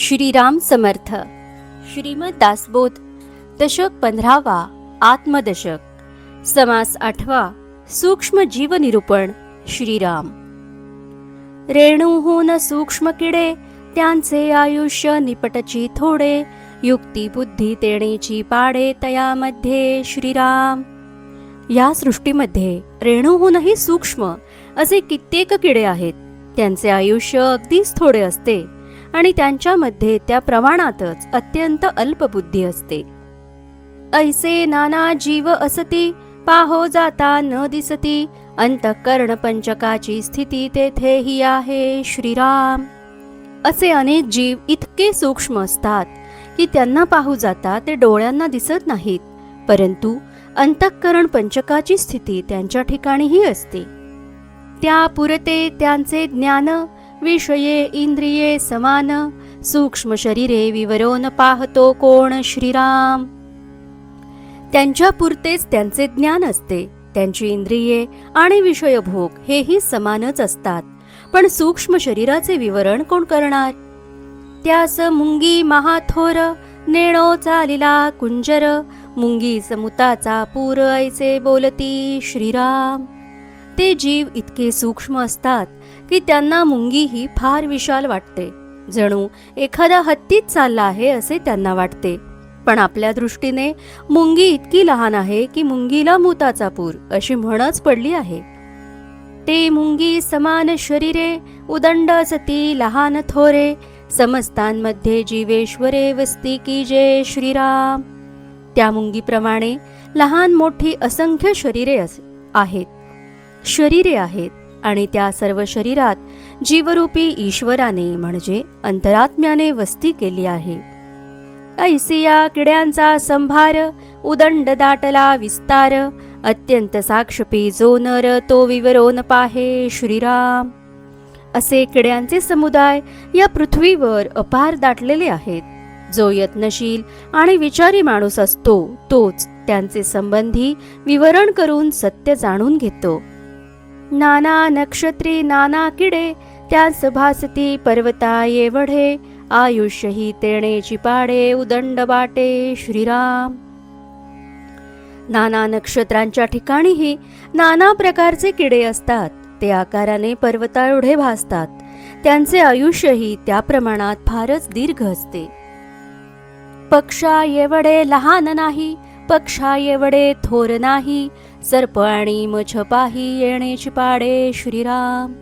श्रीराम समर्थ. श्रीमद दासबोध. दशक 15वा. आत्मदशक. समास 8वा. सूक्ष्म जीव निरूपण. श्रीराम. रेणूहून सूक्ष्म किडे, त्यांचे आयुष्य निपटची थोडे. युक्ती बुद्धी तेणेची पाडे, तयामध्ये श्रीराम. या सृष्टीमध्ये रेणूहूनही सूक्ष्म असे कित्येक किडे आहेत. त्यांचे आयुष्य अगदीच थोडे असते आणि त्यांच्यामध्ये त्या प्रमाणातच अत्यंत अल्पबुद्धी असते. ऐसे नाना जीव असती, पाहो जाता न दिसती. अंतःकरण पंचकाची स्थिती तेथेही आहे श्रीराम. असे अनेक जीव इतके सूक्ष्म असतात की त्यांना पाहू जाता ते डोळ्यांना दिसत नाहीत, परंतु अंतःकरण पंचकाची स्थिती त्यांच्या ठिकाणीही असते. त्या पुरते त्यांचे ज्ञान, विषये इंद्रिये समान. सूक्ष्म शरीरे विवरोन पाहतो कोण श्रीराम. त्यांच्या पुरतेच त्यांचे ज्ञान असते. त्यांची इंद्रिये आणि विषयभोग हेही समानच असतात, पण सूक्ष्म शरीराचे विवरण कोण करणार. त्यास मुंगी महाथोर, नेणो चालिला कुंजर. मुंगी समुताचा पूर, ऐसे बोलती श्रीराम. ते जीव इतके सूक्ष्म असतात की त्यांना मुंगी ही फार विशाल वाटते, जणू एखादा हत्तीच चालला आहे असे त्यांना वाटते. पण आपल्या दृष्टीने मुंगी इतकी लहान आहे की मुंगीला मुताचा पूर अशी म्हणच पडली आहे. ते मुंगी समान शरीरे, उदंड सती लहान थोरे. समस्तांमध्ये जीवेश्वरे, वस्ती की जय श्रीराम. त्या मुंगीप्रमाणे लहान मोठी असंख्य शरीरे आहेत आणि त्या सर्व शरीरात जीवरूपी ईश्वराने म्हणजे अंतरात्म्याने वस्ती केली आहे. ऐसिया किड्यांचा संभार, उदंड दाटला विस्तार. अत्यंत साक्षपी जो नर, तो विवरोन पाहे श्रीराम. असे किड्यांचे समुदाय या पृथ्वीवर अपार दाटलेले आहेत. जो यत्नशील आणि विचारी माणूस असतो तोच त्यांचे संबंधी विवरण करून सत्य जाणून घेतो. नाना नक्षत्री नाना किडे, त्यास भासती पर्वता एवढे. आयुष्य ही तेणेची पाडे, उदंड बाटे श्रीराम. नाना नक्षत्रांच्या ठिकाणीही नाना प्रकारचे किडे असतात. ते आकाराने पर्वता एवढे भासतात. त्यांचे आयुष्यही त्या प्रमाणात फारच दीर्घ असते. पक्षा एवढे लहान नाही, पक्षा एवढे थोर नाही. सर्प आणि मछपाही, येणेची पाडे श्रीराम.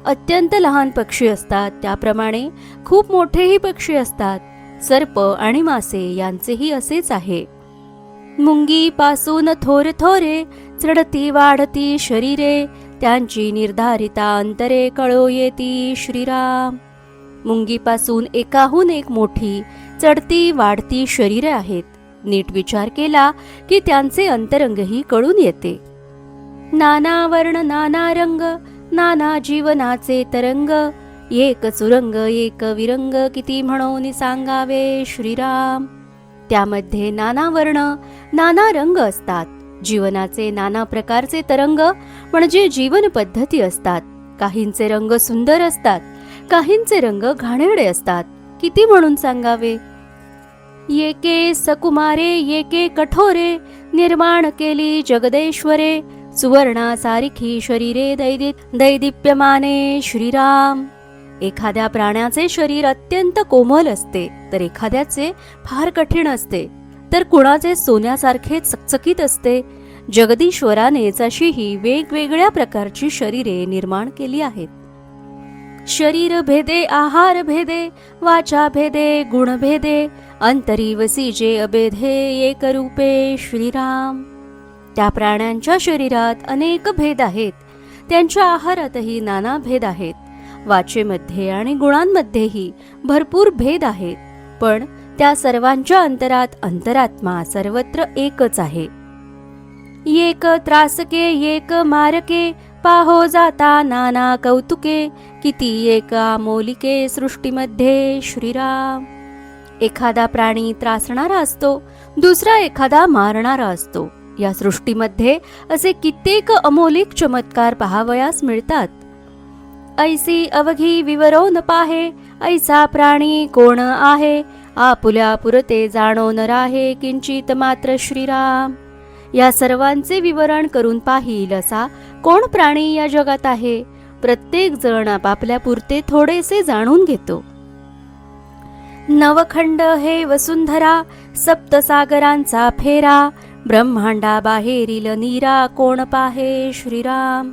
अत्यंत लहान पक्षी असतात, त्याप्रमाणे खूप मोठेही पक्षी असतात. सर्प आणि मासे यांचेही असेच आहे. मुंगी पासून थोर थोरे, चढती वाढती शरीरे. त्यांची निर्धारिता अंतरे, कळो येती श्रीराम. मुंगीपासून एकाहून एक मोठी चढती वाढती शरीरे आहेत. नीट विचार केला की त्यांचे अंतरंगही कळून येते. नाना वर्ण नाना रंग, नाना जीवनाचे तरंग. एक चुरंग एक विरंग, किती म्हणून सांगावे श्रीराम. त्यामध्ये नाना वर्ण नाना रंग असतात. जीवनाचे नाना प्रकारचे तरंग म्हणजे जीवन पद्धती असतात. काहींचे रंग सुंदर असतात, काहींचे रंग घाणेरडे असतात. किती म्हणून सांगावे. येके सकुमारे येके कठोरे, निर्माण केली जगदेश्वरे. सुवर्णा सारखी शरीरे, दैदिप्यमाने श्रीराम. एखाद्या प्राण्याचे शरीर अत्यंत कोमल असते, तर एखाद्याचे फार कठीण असते, तर कुणाचे सोन्यासारखे चकचकीत असते. जगदीश्वरानेच अशी ही वेगवेगळ्या प्रकारची शरीरे निर्माण केली आहेत. शरीर भेदे आहार भेदे, वाचा भेदे गुण भेदे. अंतरी वसीजे अभेदे, एक रूपे श्रीराम. त्या प्राण्यांच्या शरीरात अनेक भेद आहेत. त्यांच्या आहारातही नाना भेद आहेत. वाचेमध्ये आणि गुणांमध्येही भरपूर भेद आहेत. पण त्या सर्वांच्या अंतरात अंतरात्मा सर्वत्र एकच आहे. एक त्रासके एक मारके, पाहो जाता नाना कौतुके. किती एक आमोलिके सृष्टीमध्ये श्रीराम. एखादा प्राणी त्रासणारा असतो, दुसरा एखादा मारणारा असतो. या सृष्टीमध्ये असे कित्येक अमोलिक चमत्कार पाहावयास मिळतात. ऐसी अवघी विवरो न पाहे, ऐसा प्राणी कोण आहे, आपुल्या पुरते जाणो न राहे, किंचित मात्र श्रीराम. या सर्वांचे विवरण करून पाहिल असा कोण प्राणी या जगात आहे. प्रत्येक जण आपापल्या पुरते थोडेसे जाणून घेतो. नवखंड हे वसुंधरा, सप्तसागरांचा फेरा, ब्रह्मांडा बाहेरील नीरा, कोण पाहे श्रीराम.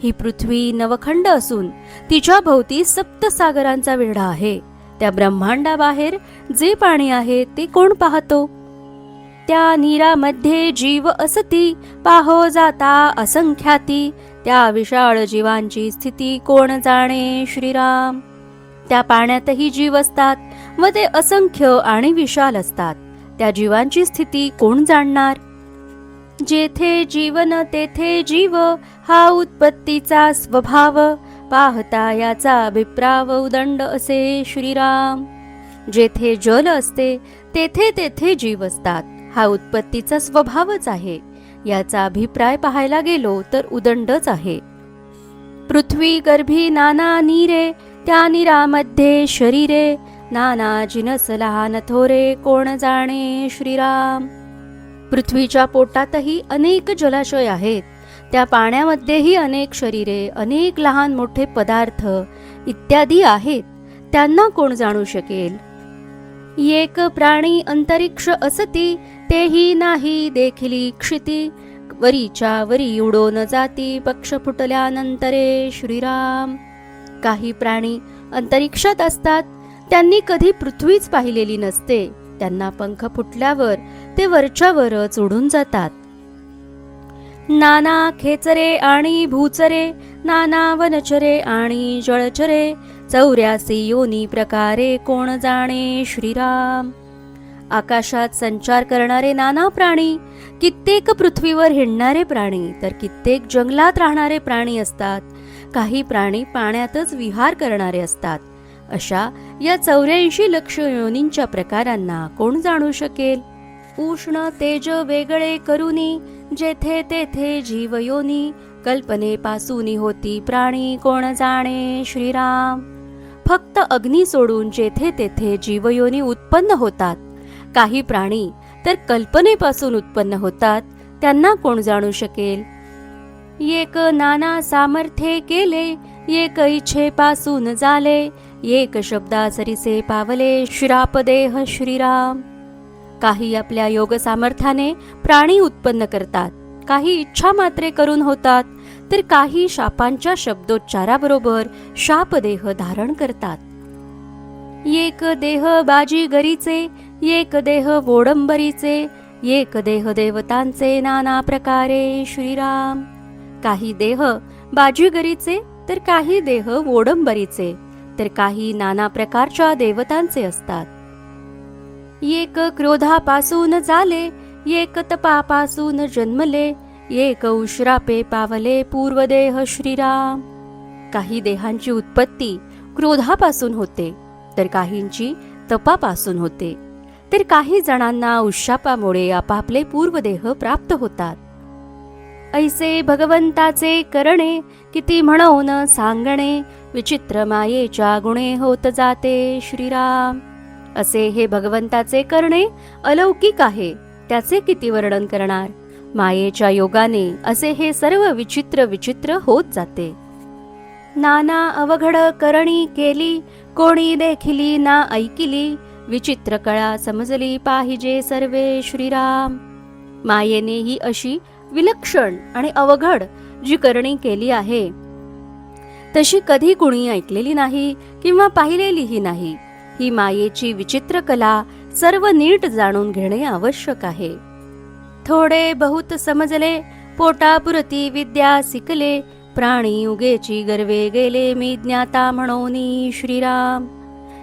ही पृथ्वी नवखंड असून तिच्या भोवती सप्तसागरांचा वेढा आहे. त्या ब्रह्मांडाबाहेर जे पाणी आहे ते कोण पाहतो. त्या नीरामध्ये जीव असती, पाहो जाता असंख्याती, त्या विशाळ जीवांची स्थिती कोण जाणे श्रीराम. त्या पाण्यातही जीव असतात व ते असंख्य आणि विशाल असतात. त्या जीवांची स्थिती कोण जाणणार. जेथे जीवन तेथे जीव, हा उत्पत्तीचा स्वभाव, पाहता याचा अभिप्राव उदंड असे श्रीराम. जेथे जल असते तेथे तेथे जीव असतात. हा उत्पत्तीचा स्वभावच आहे. याचा अभिप्राय पाहायला गेलो तर उदंडच आहे. पृथ्वी गर्भी नाना नीरे, त्या नीरामध्ये शरीरे, नाना जिनस लहान थोरे, कोण जाणे श्रीराम. पृथ्वीच्या पोटातही अनेक जलाशय आहेत. त्या पाण्यामध्येही अनेक शरीरे, अनेक लहान मोठे पदार्थ इत्यादी आहेत. त्यांना कोण जाणू शकेल. एक प्राणी अंतरिक्ष असती, तेही नाही देखिली क्षिती, वरीच्या वरी उडो न जाती, पक्ष फुटल्यानंतरे श्रीराम. काही प्राणी अंतरिक्षात असतात. त्यांनी कधी पृथ्वीच पाहिलेली नसते. त्यांना पंख फुटल्यावर ते वरच्यावरच उडून जातात. नाना खेचरे आणि भूचरे, नाना वनचरे आणि जळचरे, 84 योनी प्रकारे, कोण जाणे श्रीराम. आकाशात संचार करणारे नाना प्राणी, कित्येक पृथ्वीवर हिंडणारे प्राणी, तर कित्येक जंगलात राहणारे प्राणी असतात. काही प्राणी पाण्यातच विहार करणारे असतात. अशा या 84 लक्ष योनींच्या प्रकारांना कोण जाणू शकेल. उष्ण तेज वेगळे करुनी, जेथे तेथे जीवयोनी, कल्पनेपासून होती प्राणी, कोण जाणे श्रीराम. फक्त अग्नी सोडून जेथे तेथे जीवयोनी उत्पन्न होतात. काही प्राणी तर कल्पनेपासून उत्पन्न होतात. त्यांना कोण जाणू शकेल. एक नाना सामर्थ्ये केले, एक इच्छेपासून झाले, एक शब्दासरिसे पावले, श्रापदेह श्रीराम. काही आपल्या योग सामर्थ्याने प्राणी उत्पन्न करतात. काही इच्छा मात्रे करून होतात, तर काही शापांच्या शब्दोच्चाराबरोबर शापदेह धारण करतात. एक देह बाजीगरीचे, एक देह वोडंबरीचे, एक देह देवतांचे, नाना प्रकारे श्रीराम. काही देह बाजीगरीचे, तर काही देह वोडंबरीचे, तर काही नाना प्रकारच्या देवतांचे असतात. एक क्रोधापासून झाले, एक तपापासून जन्मले, एक उश्रापे पावले, पूर्वदेह श्रीराम. काही देहांची उत्पत्ती क्रोधापासून होते, तर काहींची तपापासून होते, तर काही जणांना उशापामुळे आपापले पूर्वदेह प्राप्त होतात. ऐसे भगवंताचे करणे, किती म्हणून सांगणे, विचित्र मायेच्या गुणे होत जाते श्रीराम. असे हे भगवंताचे करणे अलौकिक आहे. त्याचे किती वर्णन करणार. मायेच्या योगाने असे हे सर्व विचित्र विचित्र होत जाते. नाना अवघड करणी केली, कोणी देखिली ना ऐकिली, विचित्र कळा समजली पाहिजे सर्वे श्रीराम. मायेने ही अशी विलक्षण आणि अवघड जी करणी केली आहे, तशी कधी कुणी ऐकलेली नाही किंवा पाहिलेलीही नाही. ही मायेची विचित्र कला सर्व नीट जाणून घेणे आवश्यक आहे. थोडे बहुत समजले, पोटापुरती विद्या शिकले, प्राणी उगेची गर्वे गेले, मी ज्ञाता म्हणोनी श्रीराम.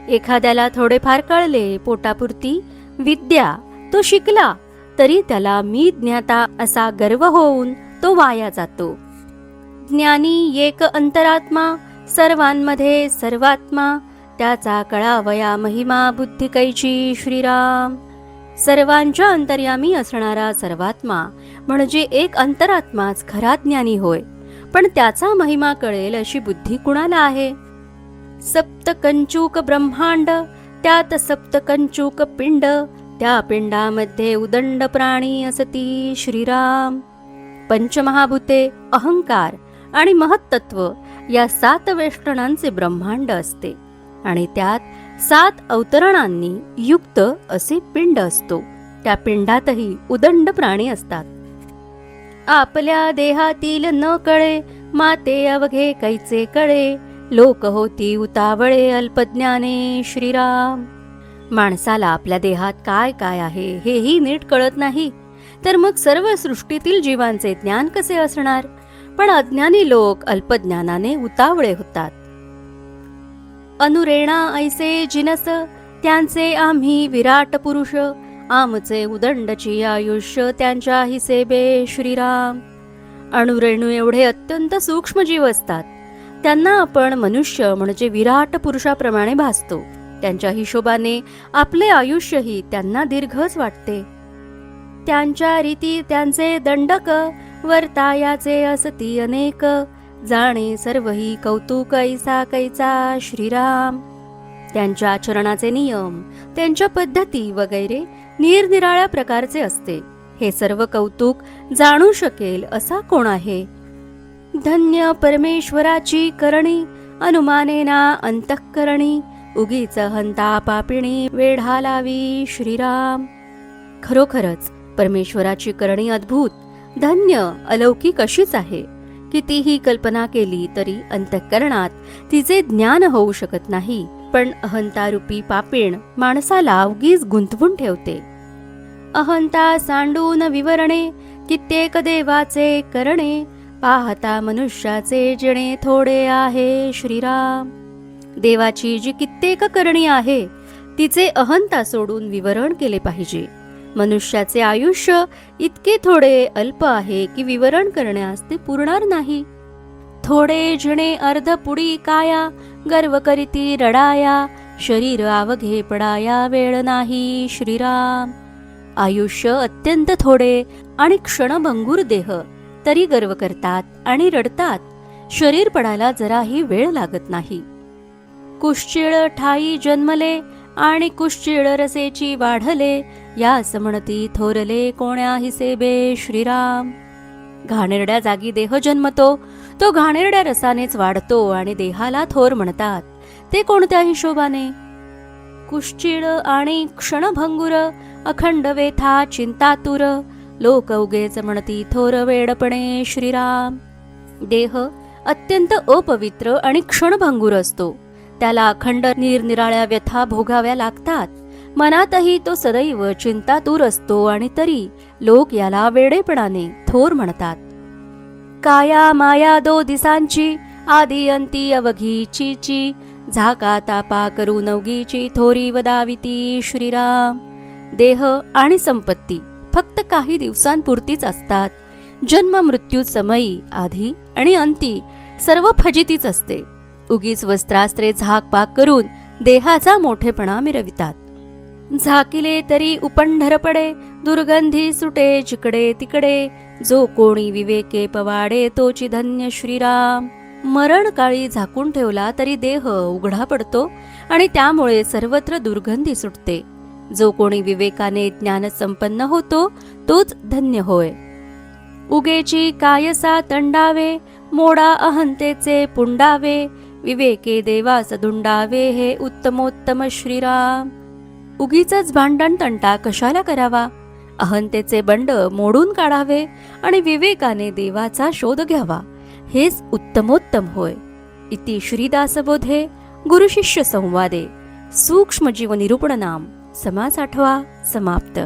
एखाद्याला थोडेफार कळले, पोटापुरती विद्या तो शिकला, तरी त्याला मी ज्ञाता असा गर्व होऊन तो वाया जातो. ज्ञानी एक अंतरात्मा, सर्वांमध्ये सर्वात्मा, त्याचा कळावया महिमा बुद्धी कैची श्रीराम. सर्वांच्या अंतर्यामी असणारा सर्वात्मा म्हणजे एक अंतरात्माच खरा ज्ञानी होय. पण त्याचा महिमा कळेल अशी बुद्धी कुणाला आहे? सप्त कंचूक ब्रह्मांड, त्यात सप्त कंचूक पिंड, त्या पिंडामध्ये उदंड प्राणी असती श्रीराम. पंचमहाभूते, अहंकार आणि महत्तत्व या 7 वेष्टनांचे ब्रह्मांड असते आणि त्यात 7 अवतरणांनी युक्त असे पिंड असतो. त्या पिंडातही उदंड प्राणी असतात. आपल्या देहातील न कळे, माते अवघे कैचे कळे, लोक होती उतावळे अल्पज्ञाने श्रीराम. माणसाला आपल्या देहात काय काय आहे हेही नीट कळत नाही, तर मग सर्व सृष्टीतील जीवांचे ज्ञान कसे असणार? पण अज्ञानी लोक अल्पज्ञानाने उतावळे होतात. अनुरेणा ऐसे जिनस, त्यांचे आम्ही विराट पुरुष, आमचे उदंडची आयुष्य त्यांच्या हिसेबे श्रीराम. अणुरेणू एवढे अत्यंत सूक्ष्म जीव असतात. त्यांना आपण मनुष्य म्हणजे विराट पुरुषाप्रमाणे भासतो. त्यांच्या हिशोबाने आपले आयुष्यही त्यांना दीर्घच वाटते. त्यांच्या रीती त्यांचे दंडक, वर्तायाचे असती अनेक, जाणे सर्वही कौतुक ऐसा कैचा श्रीराम. त्यांच्या आचरणाचे नियम, त्यांच्या पद्धती वगैरे निरनिराळ्या प्रकारचे असते. हे सर्व कौतुक जाणू शकेल असा कोण आहे? धन्य परमेश्वराची करणी, अनुमानेना अंतःकरणी, उगीच हंता पापिणी वेढा लावी श्रीराम. खरोखरच परमेश्वराची करणी अद्भुत, धन्य, अलौकिक अशीच आहे. कितीही कल्पना केली तरी अंतःकरणात तिचे ज्ञान होऊ शकत नाही. पण अहंतारूपी पापीण माणसाला उगीच गुंतवून ठेवते. अहंता सांडून विवरणे, कित्येक देवाचे करणे, पाहता मनुष्याचे जणे थोडे आहे श्रीराम. देवाची जी कित्येक करणी आहे तिचे अहंता सोडून विवरण केले पाहिजे. मनुष्याचे आयुष्य इतके थोडे अल्प आहे की विवरण करण्यास ते पुरणार नाही. थोडे जणे अर्ध पुडी काया, गर्व करीती रडाया, शरीर आवघे पडाया वेळ नाही श्रीराम. आयुष्य अत्यंत थोडे आणि क्षणभंगूर देह, तरी गर्व करतात आणि रडतात. शरीर पडायला जराही वेळ लागत नाही. कुश्चिळ ठाई जन्मले आणि कुश्चिळ रसेची वाढले, यास म्हणती थोरले कोण्या हिसेबे श्रीराम. घाणेरड्या जागी देह जन्मतो, तो घाणेरड्या रसानेच वाढतो आणि देहाला थोर म्हणतात. ते कोणत्या हिशोबाने? कुश्चिळ आणि क्षणभंगुर, अखंड वेथा चिंतातुर, लोक उगेच म्हणती थोर वेडपणे श्रीराम. देह अत्यंत अपवित्र आणि क्षणभंगूर असतो. त्याला अखंड निरनिराळ्या व्यथा भोगाव्या लागतात. मनातही तो सदैव चिंतातूर असतो आणि तरी लोक याला वेडेपणाने थोर म्हणतात. काया माया 2 दिसांची, आदी अंती अवघीची, झाका तापा करू नवगीची थोरी वदाविती श्रीराम. देह आणि संपत्ती फक्त काही दिवसांपुरतीच असतात. जन्म मृत्यू समयी, आधी आणि अंती सर्व फजितीच असते. उगीच वस्त्रास्त्रे झाकपाक करून देहाचा मोठेपणा मिरवितात. झाकिले तरी उपंढर पडे, दुर्गंधी सुटे जिकडे तिकडे, जो कोणी विवेके पवाडे तोची धन्य श्रीराम. मरण काळी झाकून ठेवला तरी देह उघडा पडतो आणि त्यामुळे सर्वत्र दुर्गंधी सुटते. जो कोणी विवेकाने ज्ञान संपन्न होतो तोच धन्य होय. उगेची कायसा तंडावे, मोडा अहंतेचे पुंडावे, विवेके देवास धुंडावे हे उत्तमोत्तम श्रीराम. उगीचच भांडण तंटा कशाला करावा? अहंतेचे बंड मोडून काढावे आणि विवेकाने देवाचा शोध घ्यावा, हेच उत्तमोत्तम होय. इति श्रीदासबोधे गुरुशिष्य संवादे सूक्ष्मजीव निरूपण नाम समास 8 समाप्त.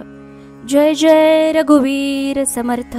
जय जय रघुवीर समर्थ.